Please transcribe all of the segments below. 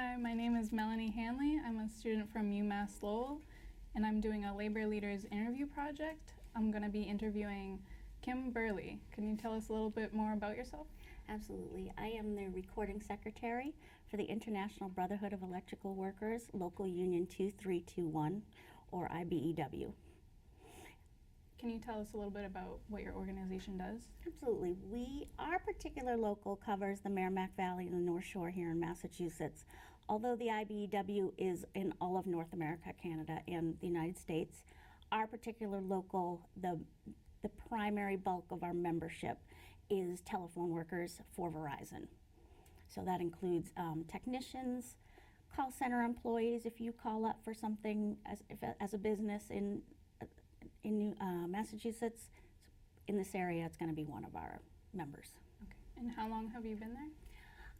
Hi, my name is Melanie Hanley. I'm a student from UMass Lowell, and I'm doing a labor leaders interview project. I'm going to be interviewing Kim Burleigh. Can you tell us a little bit more about yourself? Absolutely. I am the recording secretary for the International Brotherhood of Electrical Workers, Local Union 2321, or IBEW. Can you tell us a little bit about what your organization does? Absolutely. Our particular local covers the Merrimack Valley and the North Shore here in Massachusetts. Although the IBEW is in all of North America, Canada, and the United States, our particular local, the primary bulk of our membership is telephone workers for Verizon. So that includes technicians, call center employees. If you call up for something as a business in Massachusetts, in this area, it's going to be one of our members. Okay. And how long have you been there?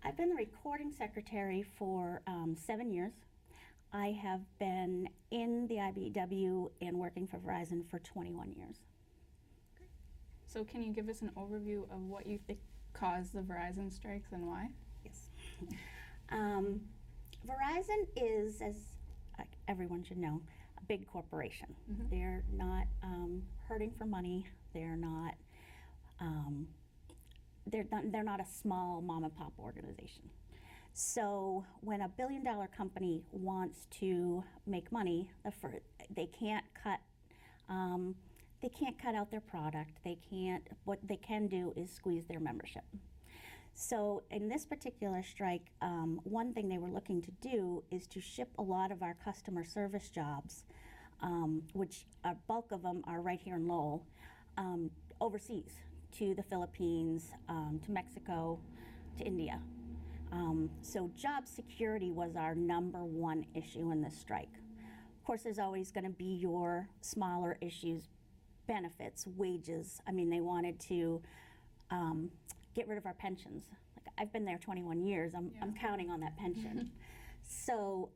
I've been the recording secretary for 7 years. I have been in the IBEW and working for Verizon for 21 years. Great. So can you give us an overview of what you think caused the Verizon strikes and why? Yes. Verizon is, as everyone should know, a big corporation. Mm-hmm. They're not hurting for money. They're not a small mom and pop organization. So when a billion-dollar company wants to make money, they can't cut out their product. What they can do is squeeze their membership. So in this particular strike, one thing they were looking to do is to ship a lot of our customer service jobs, which a bulk of them are right here in Lowell, overseas, to the Philippines, to Mexico, to India. So job security was our number one issue in this strike. Of course, there's always going to be your smaller issues, benefits, wages. I mean, they wanted to get rid of our pensions. Like, I've been there 21 years. I'm counting on that pension. So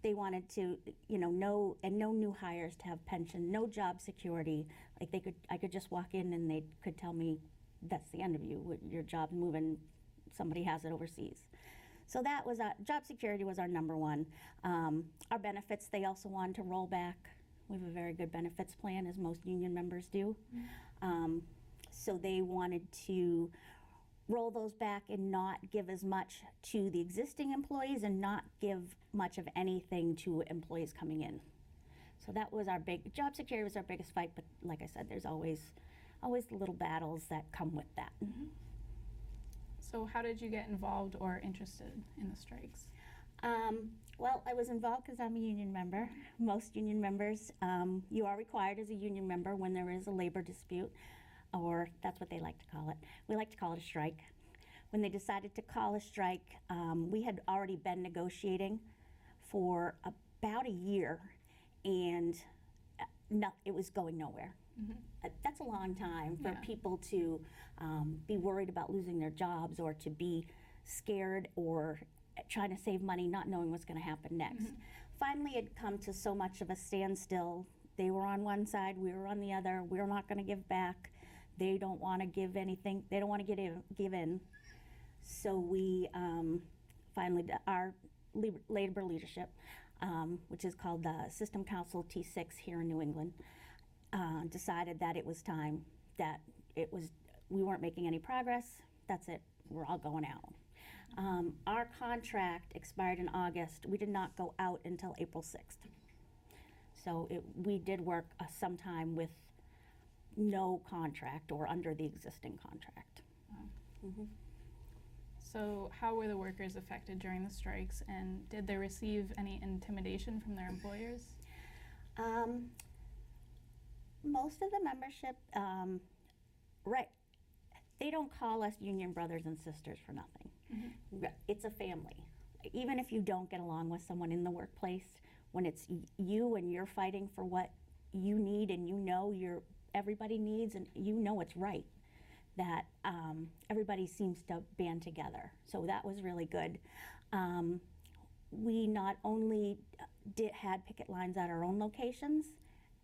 they wanted to, no new hires to have pension, no job security. Like I could just walk in and they could tell me, that's the end of you. Your job's moving. Somebody has it overseas. So that was job security was our number one. Our benefits, they also wanted to roll back. We have a very good benefits plan, as most union members do. So they wanted to roll those back and not give as much to the existing employees and not give much of anything to employees coming in. So that was our big, job security was our biggest fight, but like I said, there's always little battles that come with that. Mm-hmm. So how did you get involved or interested in the strikes? Well, I was involved because I'm a union member. Most union members, you are required as a union member when there is a labor dispute, or that's what they like to call it. We like to call it a strike. When they decided to call a strike, we had already been negotiating for about a year, and it was going nowhere. Mm-hmm. That's a long time for people to be worried about losing their jobs, or to be scared or trying to save money, not knowing what's going to happen next. Mm-hmm. Finally, it had come to so much of a standstill. They were on one side, we were on the other. We're not going to give back. They don't want to give anything. They don't want to give in. So we finally, our labor leadership, which is called the System Council T6 here in New England, decided that it was time, that we weren't making any progress. That's it. We're all going out. Our contract expired in August. We did not go out until April 6th. So we did work some time with no contract or under the existing contract. Wow. Mm-hmm. So how were the workers affected during the strikes, and did they receive any intimidation from their employers? Most of the membership, they don't call us union brothers and sisters for nothing. Mm-hmm. It's a family. Even if you don't get along with someone in the workplace, when it's you and you're fighting for what you need, and everybody needs, and it's right, that everybody seems to band together. So that was really good. We not only had picket lines at our own locations,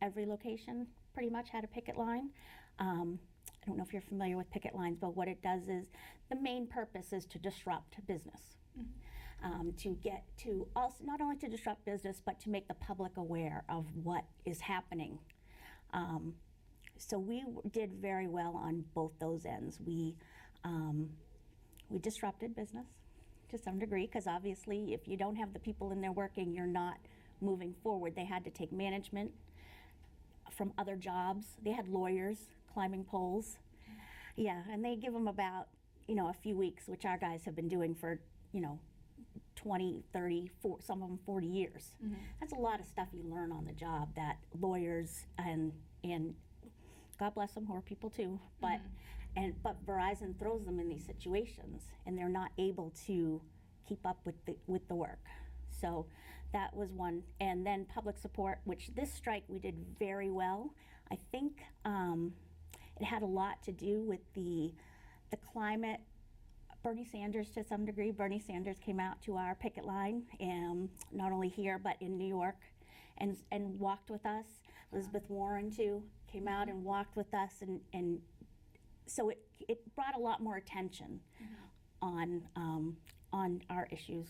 every location pretty much had a picket line. I don't know if you're familiar with picket lines, but what it does is the main purpose is to disrupt business. Mm-hmm. to get to also not only to disrupt business, but to make the public aware of what is happening. So we did very well on both those ends. We disrupted business to some degree, because obviously if you don't have the people in there working, you're not moving forward. They had to take management from other jobs. They had lawyers climbing poles. Yeah, and they give them about, a few weeks, which our guys have been doing for, 20, 30, some of them 40 years. Mm-hmm. That's a lot of stuff you learn on the job that lawyers and God bless them, whore people too, but but Verizon throws them in these situations and they're not able to keep up with the work. So that was one. And then public support, which this strike we did very well. I think it had a lot to do with the climate. Bernie Sanders, to some degree, Bernie Sanders came out to our picket line, not only here but in New York, and walked with us. Elizabeth Warren too came out and walked with us, and so it brought a lot more attention on our issues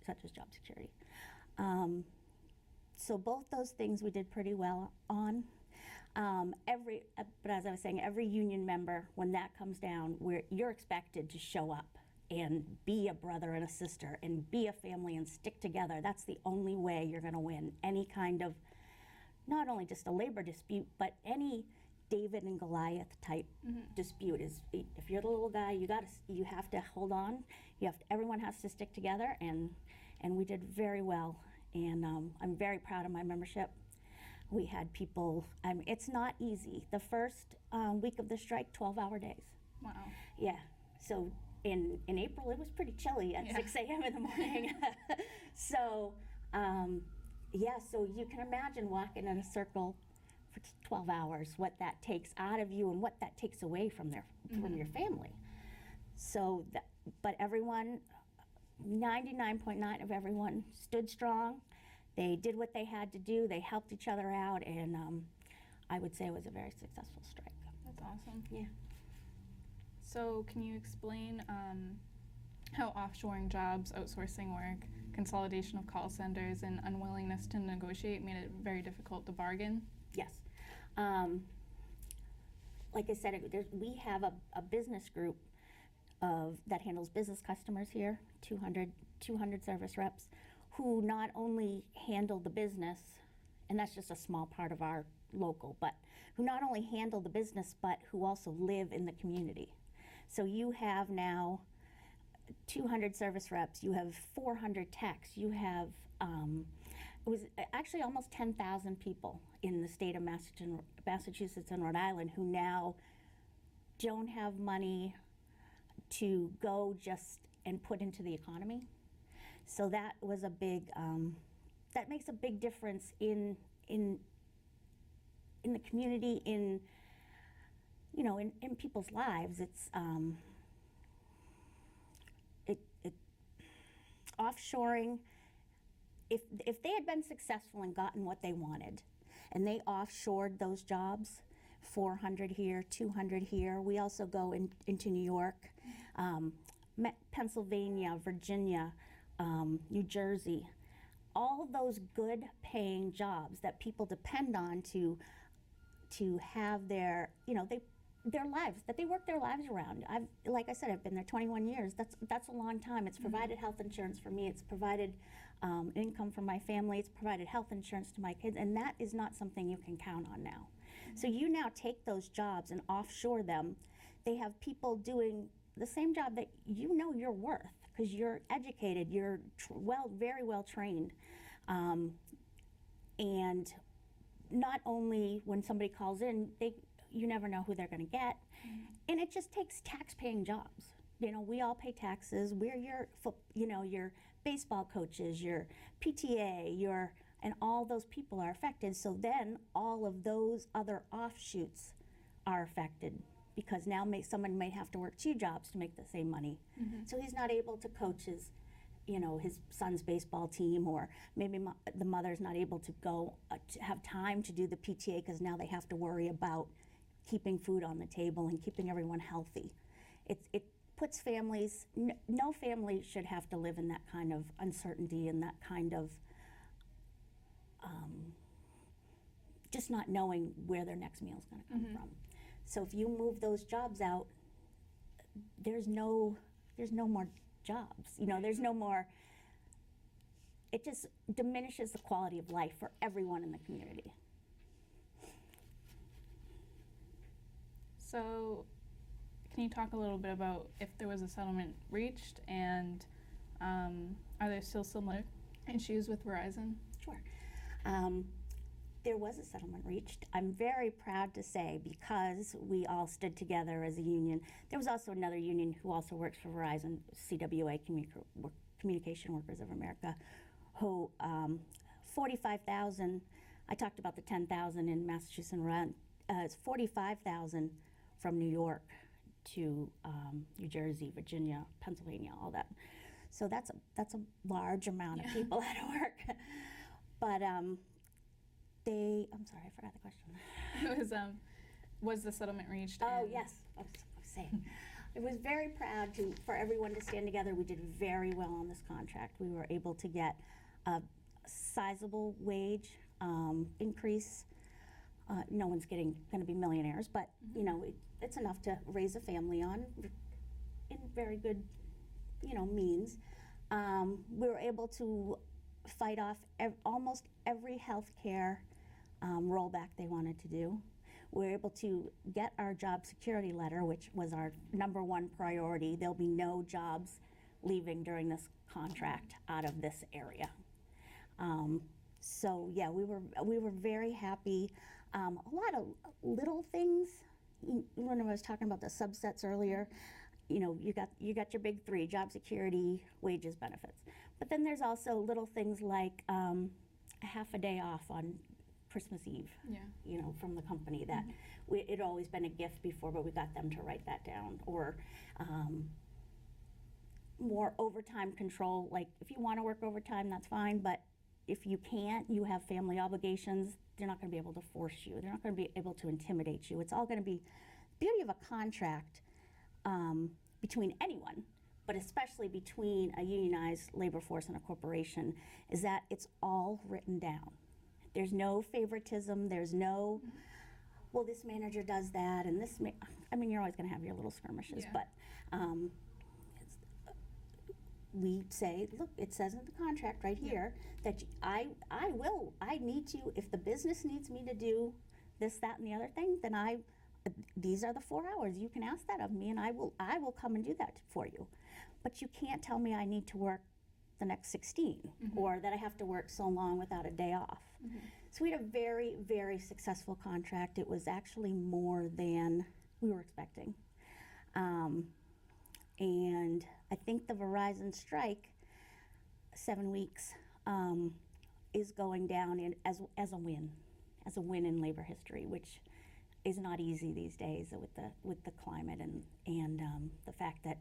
such as job security. So both those things we did pretty well on. But as I was saying, every union member, when that comes down, you're expected to show up and be a brother and a sister and be a family and stick together. That's the only way you're going to win any kind of, not only just a labor dispute, but any David and Goliath type dispute. Is if you're the little guy, you have to hold on. Everyone has to stick together, and we did very well. And I'm very proud of my membership. We had people, it's not easy. The first week of the strike, 12-hour days. Wow. Yeah, so in April, it was pretty chilly at 6 a.m. in the morning. So, so you can imagine walking in a circle for 12 hours, what that takes out of you and what that takes away from your family. So, but everyone, 99.9 of everyone stood strong. They did what they had to do. They helped each other out, and I would say it was a very successful strike. That's awesome. Yeah. So can you explain how offshoring jobs, outsourcing work, consolidation of call centers, and unwillingness to negotiate made it very difficult to bargain? Yes. Like I said, we have a business group that handles business customers here, 200 service reps, who not only handle the business, and that's just a small part of our local, but who not only handle the business, but who also live in the community. So you have now 200 service reps, you have 400 techs, you have, it was actually almost 10,000 people in the state of Massachusetts and Rhode Island who now don't have money to go just and put into the economy. So that was a big, that makes a big difference in the community, in people's lives. It's offshoring. If they had been successful and gotten what they wanted, and they offshored those jobs, 400 here, 200 here. We also go into New York, Pennsylvania, Virginia, New Jersey, all of those good paying jobs that people depend on to have their, their lives, that they work their lives around. Like I said, I've been there 21 years. That's a long time. It's provided health insurance for me. It's provided income for my family. It's provided health insurance to my kids, and that is not something you can count on now. So you now take those jobs and offshore them. They have people doing the same job that you're worth, because you're educated, you're very well trained, and not only when somebody calls in, you never know who they're going to get, and it just takes tax-paying jobs. We all pay taxes. We're your baseball coaches, your PTA, and all those people are affected. So then all of those other offshoots are affected, because now someone may have to work 2 jobs to make the same money. So he's not able to coach his son's baseball team, or maybe the mother's not able to go to have time to do the PTA because now they have to worry about keeping food on the table and keeping everyone healthy. puts families, no family should have to live in that kind of uncertainty and that kind of just not knowing where their next meal is going to come from. So if you move those jobs out, there's no more jobs. You know, there's no more. It just diminishes the quality of life for everyone in the community. So, can you talk a little bit about if there was a settlement reached, and are there still similar issues with Verizon? Sure. There was a settlement reached. I'm very proud to say, because we all stood together as a union. There was also another union who also works for Verizon, CWA, Communication Workers of America, who 45,000, I talked about the 10,000 in Massachusetts and around, it's 45,000 from New York to New Jersey, Virginia, Pennsylvania, all that. So that's a large amount of people out of work. But I'm sorry, I forgot the question. It was the settlement reached? Oh, yes, I was saying. I was very proud for everyone to stand together. We did very well on this contract. We were able to get a sizable wage increase. No one's going to be millionaires, but you know, it's enough to raise a family on in very good, you know, means. We were able to fight off almost every health care rollback they wanted to do. We were able to get our job security letter, which was our #1 priority. There'll be no jobs leaving during this contract out of this area. So yeah, we were very happy. A lot of little things. When I was talking about the subsets earlier, you know, you got your big three: job security, wages, benefits. But then there's also little things like a half a day off on Christmas Eve. Yeah. You know, from the company that it had always been a gift before, but we got them to write that down. Or more overtime control. Like if you want to work overtime, that's fine. But if you can't, you have family obligations. They're not going to be able to force you. They're not going to be able to intimidate you. It's all going to be the beauty of a contract between anyone, but especially between a unionized labor force and a corporation, is that it's all written down. There's no favoritism. There's no, well, this manager does that, and this. I mean, you're always going to have your little skirmishes, but we say, look, it says in the contract right here that I need to, if the business needs me to do this, that, and the other thing, then these are the 4 hours. You can ask that of me, and I will come and do that for you. But you can't tell me I need to work the next 16 or that I have to work so long without a day off. So we had a very, very successful contract. It was actually more than we were expecting. And I think the Verizon strike, 7 weeks, is going down as a win in labor history, which is not easy these days with the climate and the fact that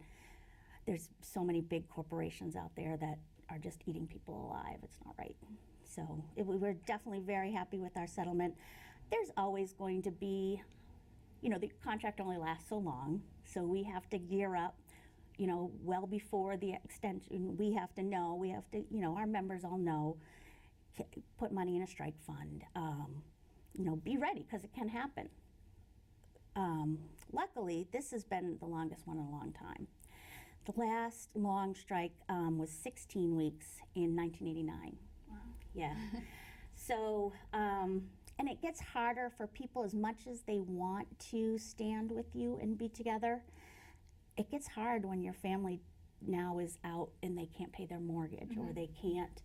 there's so many big corporations out there that are just eating people alive. It's not right. So we were definitely very happy with our settlement. There's always going to be, you know, the contract only lasts so long, so we have to gear up, you know, well before the extension. We have to, you know, our members all know, put money in a strike fund, you know, be ready, because it can happen. Luckily, this has been the longest one in a long time. The last long strike was 16 weeks in 1989. Wow. Yeah. So, and it gets harder for people, as much as they want to stand with you and be together. It gets hard when your family now is out and they can't pay their mortgage, or they can't,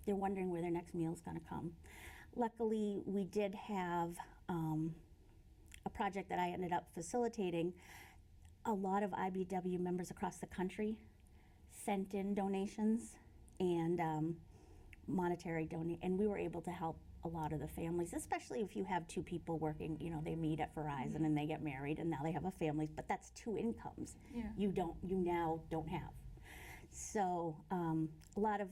they're wondering where their next meal is going to come. Luckily, we did have a project that I ended up facilitating. A lot of IBEW members across the country sent in donations and monetary and we were able to help a lot of the families, especially if you have two people working. You know, they meet at Verizon and they get married and now they have a family, but that's two incomes you now don't have. So a lot of,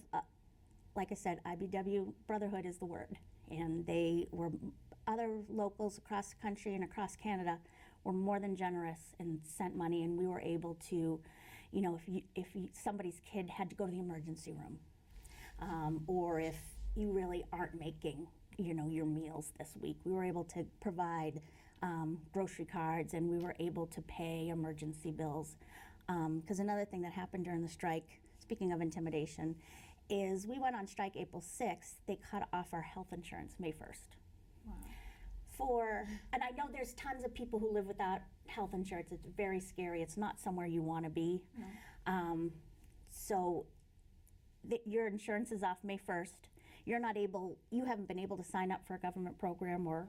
like I said, IBEW brotherhood is the word, and they were, other locals across the country and across Canada were more than generous and sent money, and we were able to, you know, if somebody's kid had to go to the emergency room, or if you really aren't making, you know, your meals this week, we were able to provide grocery cards, and we were able to pay emergency bills. Because another thing that happened during the strike, speaking of intimidation, is we went on strike April 6th. They cut off our health insurance May 1st. Wow. And I know there's tons of people who live without health insurance. It's very scary. It's not somewhere you want to be. No. So your insurance is off May 1st. You haven't been able to sign up for a government program or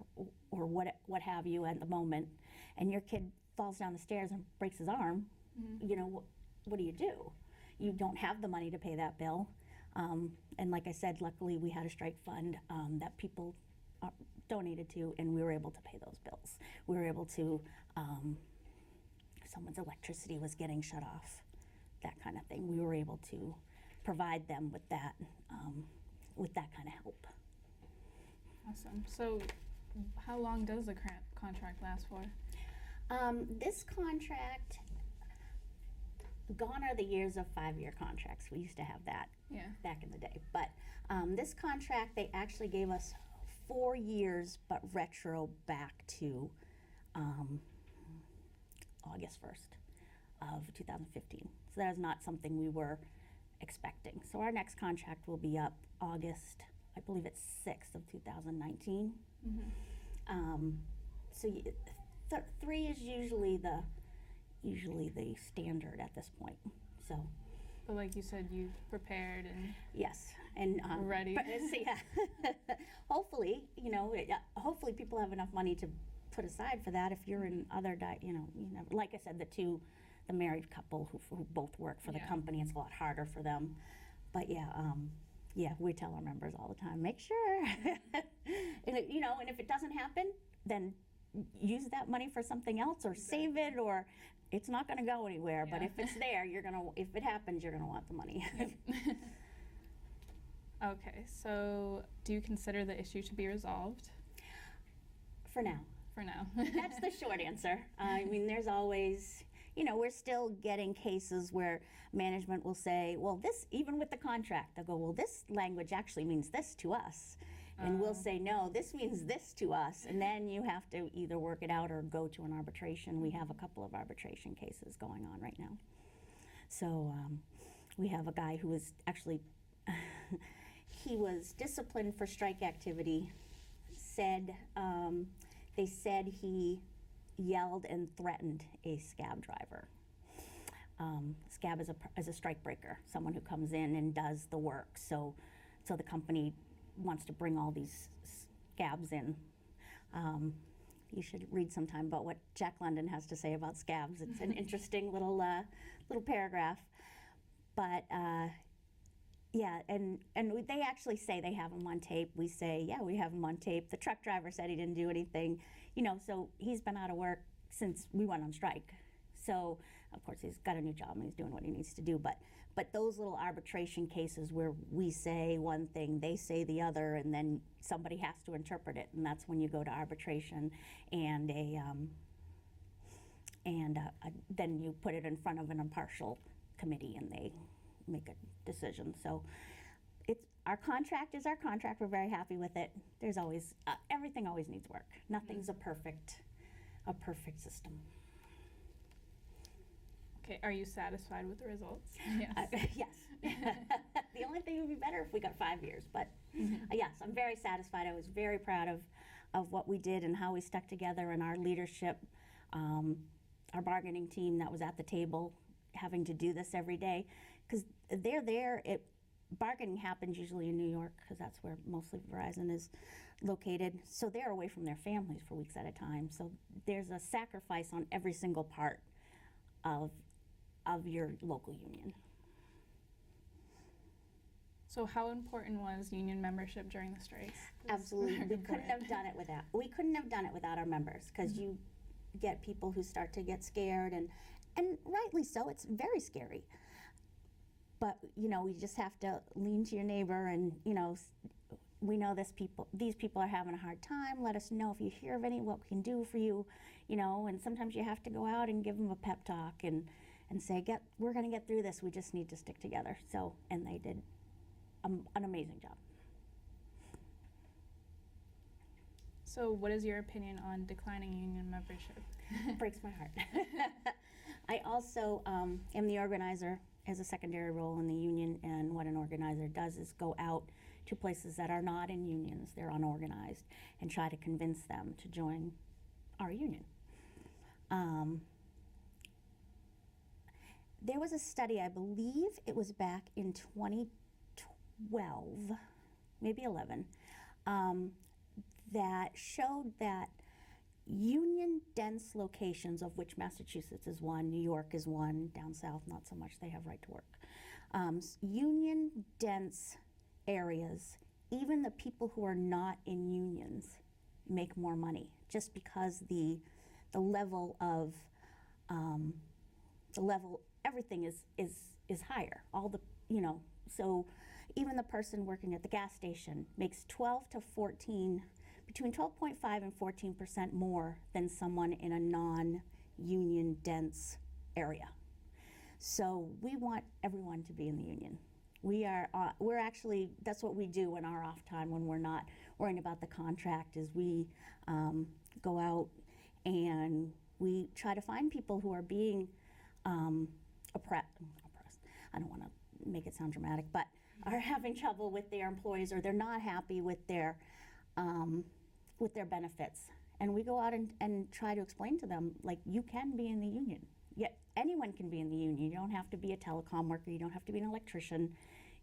what have you at the moment, and your kid falls down the stairs and breaks his arm. Mm-hmm. You know, what do? You don't have the money to pay that bill. And like I said, luckily we had a strike fund that people donated to, and we were able to pay those bills. We were able to, someone's electricity was getting shut off, that kind of thing. We were able to provide them with that kind of help. Awesome. So how long does the contract last for? This contract, gone are the years of 5-year contracts. We used to have that back in the day. But this contract, they actually gave us 4 years, but retro back to August 1st of 2015. So that is not something we were expecting. So our next contract will be up August, I believe it's 6th of 2019. Mm-hmm. So 3 is usually the standard at this point. So. But like you said, you prepared and yes, and ready. So yeah, hopefully, you know, hopefully people have enough money to put aside for that. If you're in other, like I said, the married couple who both work for the company, it's a lot harder for them. But yeah, we tell our members all the time, make sure, and if it doesn't happen, then use that money for something else or save it, or it's not going to go anywhere. But if it's there, if it happens, you're gonna want the money. Okay, so do you consider the issue to be resolved? For now. For now. That's the short answer. I mean, there's always, we're still getting cases where management will say, well, this, even with the contract, they'll go, well, this language actually means this to us. And we'll say, no, this means this to us. And then you have to either work it out or go to an arbitration. We have a couple of arbitration cases going on right now. So we have a guy who was actually, he was disciplined for strike activity. They said he yelled and threatened a scab driver. Scab is a strike breaker, someone who comes in and does the work. So the company wants to bring all these scabs in. You should read sometime about what Jack London has to say about scabs. It's an interesting little paragraph. But yeah, and they actually say they have him on tape. We say, yeah, we have him on tape. The truck driver said he didn't do anything. So he's been out of work since we went on strike. So of course he's got a new job and he's doing what he needs to do. But those little arbitration cases where we say one thing, they say the other, and then somebody has to interpret it, and that's when you go to arbitration, and then you put it in front of an impartial committee, and they make a decision. So our contract is our contract. We're very happy with it. There's always everything always needs work. Nothing's a perfect system. Okay, are you satisfied with the results? Yes. Yes. The only thing would be better if we got 5 years, but yes, I'm very satisfied. I was very proud of what we did and how we stuck together, and our leadership, our bargaining team that was at the table having to do this every day, because they're there. Bargaining happens usually in New York because that's where mostly Verizon is located. So they're away from their families for weeks at a time. So there's a sacrifice on every single part of your local union. So how important was union membership during the strikes? Absolutely. We couldn't have done it without our members, because you get people who start to get scared, and rightly so. It's very scary. But you just have to lean to your neighbor, and we know these people are having a hard time. Let us know if you hear of any, what we can do for you, and sometimes you have to go out and give them a pep talk and say, we're going to get through this. We just need to stick together. So, and they did an amazing job. So what is your opinion on declining union membership? Breaks my heart. I also am the organizer as a secondary role in the union, and what an organizer does is go out to places that are not in unions, they're unorganized, and try to convince them to join our union. There was a study, I believe it was back in 2012, maybe 11, that showed that union-dense locations, of which Massachusetts is one, New York is one, down south not so much, they have right to work. Union-dense areas, even the people who are not in unions make more money, just because the level of everything is higher. All the so even the person working at the gas station makes between 12.5 and 14% more than someone in a non-union dense area. So we want everyone to be in the union. We're actually, that's what we do in our off time when we're not worrying about the contract, is we go out and we try to find people who are being oppressed. I don't want to make it sound dramatic, but are having trouble with their employees, or they're not happy with their benefits. And we go out and try to explain to them, like, you can be in the union. Yeah, anyone can be in the union. You don't have to be a telecom worker. You don't have to be an electrician.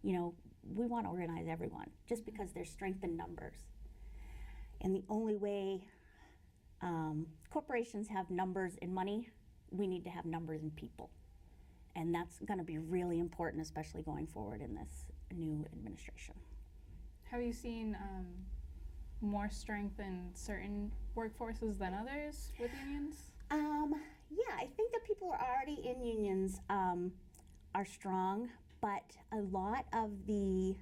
We want to organize everyone, just because there's strength in numbers. And the only way corporations have numbers in money, we need to have numbers in people. And that's going to be really important, especially going forward in this new administration. Have you seen more strength in certain workforces than others with unions? Yeah, I think that people who are already in unions are strong, but a lot of the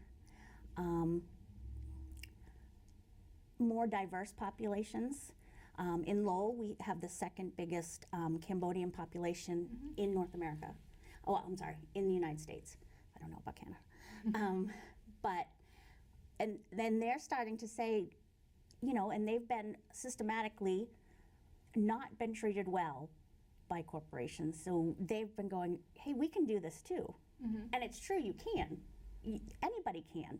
more diverse populations, in Lowell, we have the second biggest Cambodian population in North America. Oh, I'm sorry, in the United States. I don't know about Canada. And then they're starting to say, and they've been systematically not been treated well by corporations. So they've been going, hey, we can do this too. And it's true, you can. Anybody can.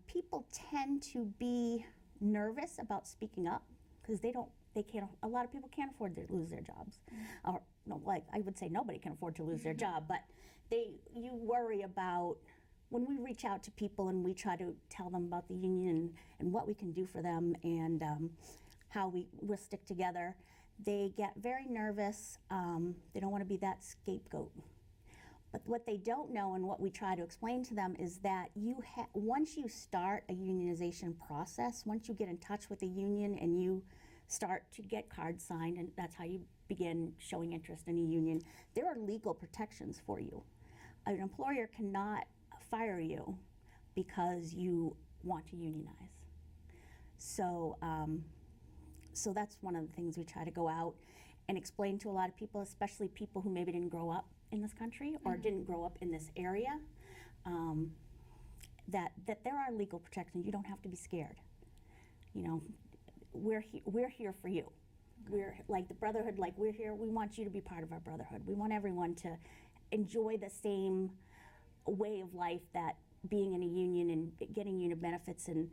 People tend to be nervous about speaking up because a lot of people can't afford to lose their jobs. Or, no, like, I would say nobody can afford to lose their job, but you worry about, when we reach out to people and we try to tell them about the union and what we can do for them and how we'll stick together, they get very nervous. They don't want to be that scapegoat. But what they don't know, and what we try to explain to them, is that once you start a unionization process, once you get in touch with a union and you start to get cards signed, and that's how you begin showing interest in a union, there are legal protections for you. An employer cannot fire you because you want to unionize. So, so that's one of the things we try to go out and explain to a lot of people, especially people who maybe didn't grow up in this country or didn't grow up in this area, that there are legal protections. You don't have to be scared. We're here for you. We're like the brotherhood, like we're here, we want you to be part of our brotherhood. We want everyone to enjoy the same way of life that being in a union and getting union benefits and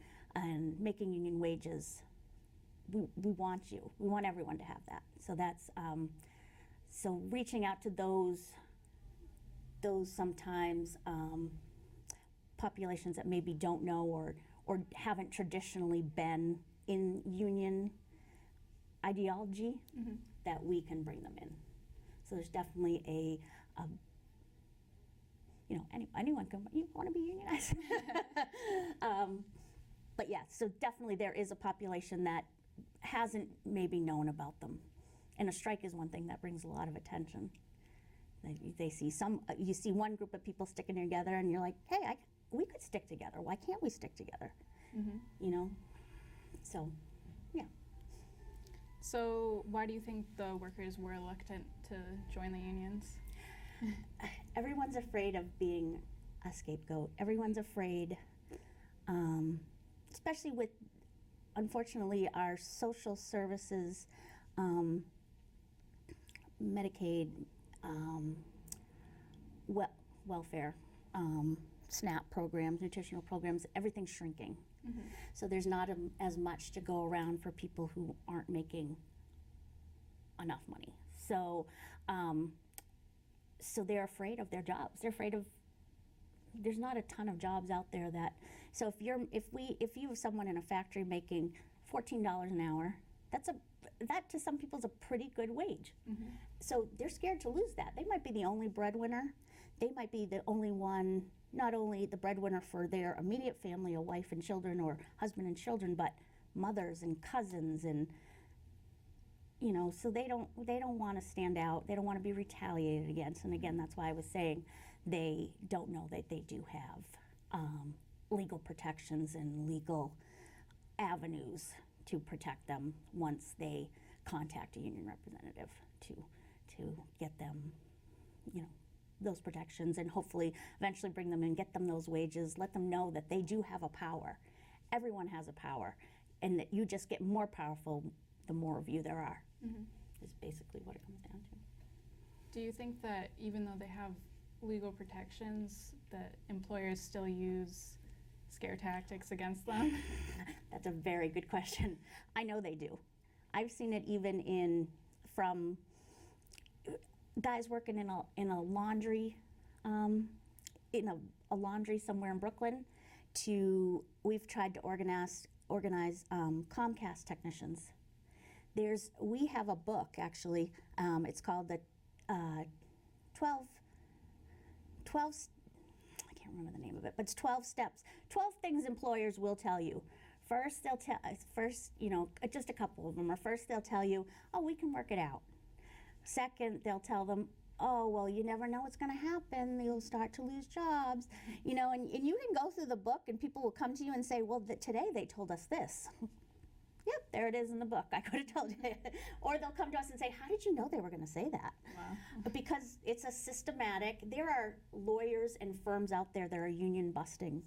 making union wages. We want you. We want everyone to have that. So that's so reaching out to those sometimes populations that maybe don't know or haven't traditionally been in union ideology, that we can bring them in. So there's definitely anyone can, you want to be unionized. But yeah, so definitely there is a population that hasn't maybe known about them. And a strike is one thing that brings a lot of attention. They see you see one group of people sticking together and you're like, hey, we could stick together. Why can't we stick together? you know. So, yeah. So why do you think the workers were reluctant to join the unions? Everyone's afraid of being a scapegoat. Everyone's afraid, especially with, unfortunately, our social services, Medicaid, welfare, SNAP programs, nutritional programs, everything's shrinking. So there's not as much to go around for people who aren't making enough money. So, so they're afraid of their jobs. They're afraid of, there's not a ton of jobs out there that, so if you have someone in a factory making $14 an hour, that to some people is a pretty good wage. So they're scared to lose that. They might be the only breadwinner. They might be the only one, not only the breadwinner for their immediate family, a wife and children, or husband and children, but mothers and cousins, and you know, so they don't want to stand out. They don't want to be retaliated against. And again, that's why I was saying they don't know that they do have legal protections and legal avenues to protect them once they contact a union representative to get them, you know, those protections, and hopefully eventually bring them and get them those wages, let them know that they do have a power. Everyone has a power, and that you just get more powerful the more of you there are, is basically what it comes down to. Do you think that even though they have legal protections, that employers still use scare tactics against them? That's a very good question. I know they do. I've seen it even from guys working in a laundry, in a laundry somewhere in Brooklyn, to we've tried to organize Comcast technicians. We have a book actually. It's called the 12. I can't remember the name of it, but it's 12 steps. 12 things employers will tell you. First, you know, just a couple of them. Or first, they'll tell you, oh, we can work it out. Second, they'll tell them, oh, well, you never know what's going to happen. You'll start to lose jobs. You know, and you can go through the book and people will come to you and say, well, today they told us this. Yep, there it is in the book. I could have told you. Or they'll come to us and say, how did you know they were going to say that? Wow. Because it's a systematic, there are lawyers and firms out there that are union busting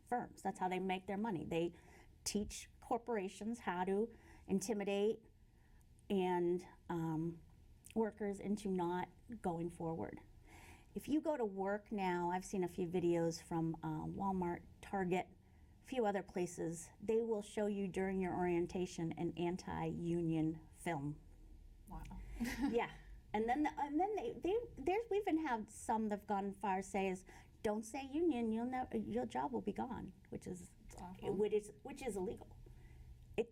firms. That's how they make their money. They teach corporations how to intimidate and workers into not going forward. If you go to work now, I've seen a few videos from Walmart, Target, a few other places. They will show you during your orientation an anti-union film. Wow. Yeah, and then we even have some that've gone far as say is, don't say union, your job will be gone, which is illegal. It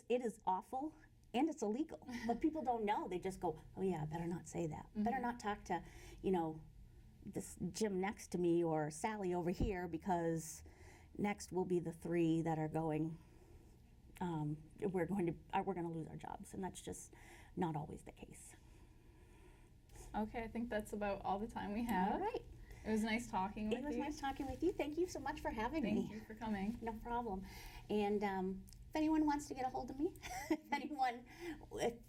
is awful. And it's illegal, but people don't know. They just go, oh yeah, I better not say that. Better not talk to, you know, this Jim next to me or Sally over here, because next will be the three that are going, we're going to lose our jobs, and that's just not always the case. Okay, I think that's about all the time we have. All right. It was nice talking with you. It was nice talking with you. Thank you so much for having me. Thank you for coming. No problem. And if anyone wants to get a hold of me, if anyone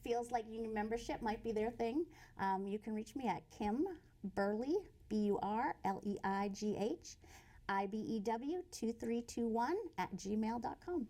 feels like union membership might be their thing, you can reach me at Kim Burleigh, BURLEIGH, IBEW 2321 @gmail.com.